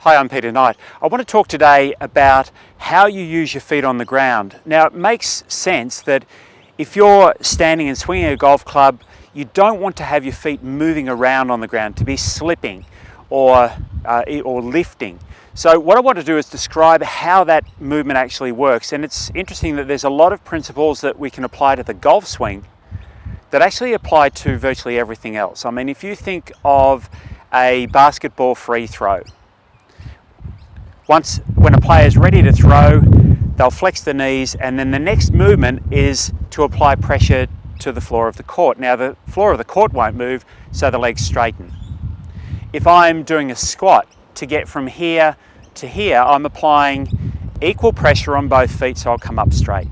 Hi, I'm Peter Knight. I want to talk today about how you use your feet on the ground. Now, it makes sense that if you're standing and swinging a golf club, you don't want to have your feet moving around on the ground, to be slipping or lifting. So what I want to do is describe how that movement actually works. And it's interesting that there's a lot of principles that we can apply to the golf swing that actually apply to virtually everything else. I mean, if you think of a basketball free throw, when a player is ready to throw, they'll flex the knees, and then the next movement is to apply pressure to the floor of the court. Now, the floor of the court won't move, so the legs straighten. If I'm doing a squat, to get from here to here, I'm applying equal pressure on both feet, so I'll come up straight.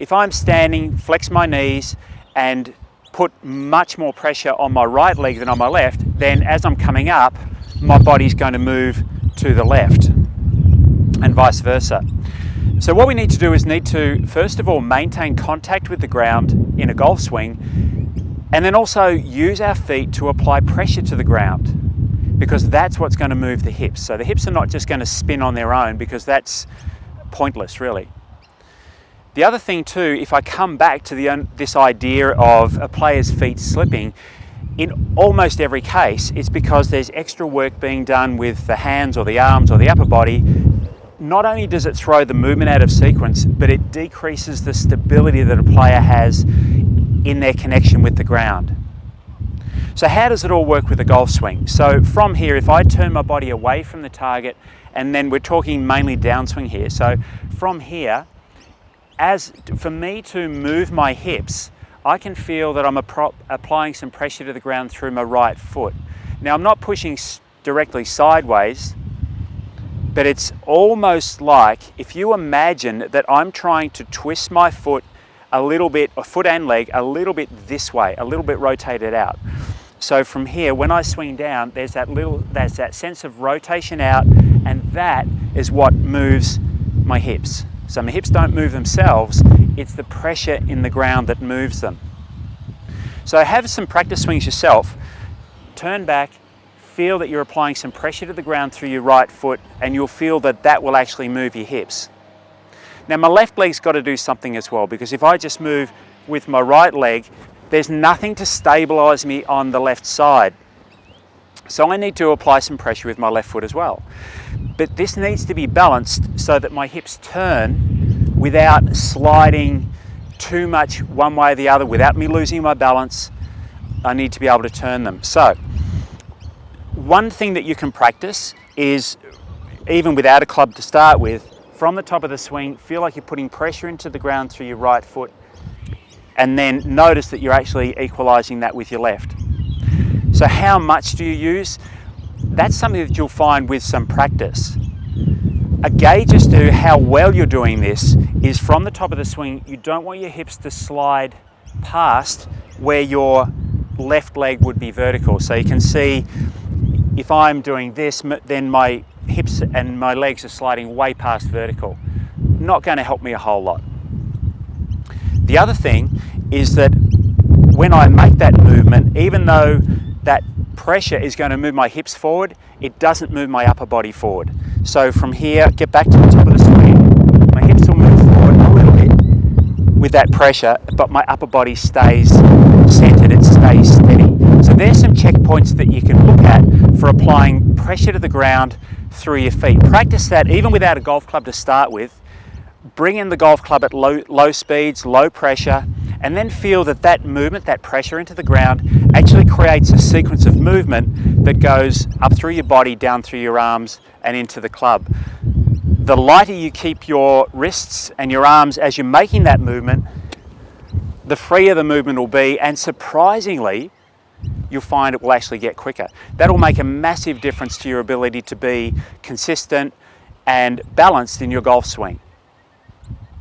If I'm standing, flex my knees, and put much more pressure on my right leg than on my left, then as I'm coming up, my body's going to move to the left, and vice versa. So what we need to do is first of all, maintain contact with the ground in a golf swing, and then also use our feet to apply pressure to the ground, because that's what's going to move the hips. So the hips are not just going to spin on their own, because that's pointless, really. The other thing too, if I come back to this idea of a player's feet slipping, in almost every case, it's because there's extra work being done with the hands or the arms or the upper body. Not only does it throw the movement out of sequence, but it decreases the stability that a player has in their connection with the ground. So how does it all work with a golf swing? So from here, if I turn my body away from the target, and then we're talking mainly downswing here. So from here, for me to move my hips, I can feel that I'm applying some pressure to the ground through my right foot. Now, I'm not pushing directly sideways, but it's almost like if you imagine that I'm trying to twist my foot a little bit, or foot and leg, a little bit this way, a little bit rotated out. So from here, when I swing down, there's that sense of rotation out, and that is what moves my hips. So my hips don't move themselves, it's the pressure in the ground that moves them. So have some practice swings yourself. Turn back, feel that you're applying some pressure to the ground through your right foot, and you'll feel that will actually move your hips. Now my left leg's got to do something as well, because if I just move with my right leg, there's nothing to stabilize me on the left side. So I need to apply some pressure with my left foot as well. But this needs to be balanced so that my hips turn without sliding too much one way or the other, without me losing my balance. I need to be able to turn them. So one thing that you can practice is, even without a club to start with, from the top of the swing, feel like you're putting pressure into the ground through your right foot, and then notice that you're actually equalizing that with your left. So how much do you use? That's something that you'll find with some practice. A gauge as to how well you're doing this is from the top of the swing, you don't want your hips to slide past where your left leg would be vertical. So you can see if I'm doing this, then my hips and my legs are sliding way past vertical. Not going to help me a whole lot. The other thing is that when I make that movement, even though that pressure is going to move my hips forward, it doesn't move my upper body forward. So from here, get back to the top of the swing, my hips will move forward a little bit with that pressure, but my upper body stays centered, it stays steady. So there's some checkpoints that you can look at for applying pressure to the ground through your feet. Practice that even without a golf club to start with. Bring in the golf club at low speeds, low pressure, and then feel that movement, that pressure into the ground, actually creates a sequence of movement that goes up through your body, down through your arms, and into the club. The lighter you keep your wrists and your arms as you're making that movement, the freer the movement will be, and surprisingly, you'll find it will actually get quicker. That'll make a massive difference to your ability to be consistent and balanced in your golf swing.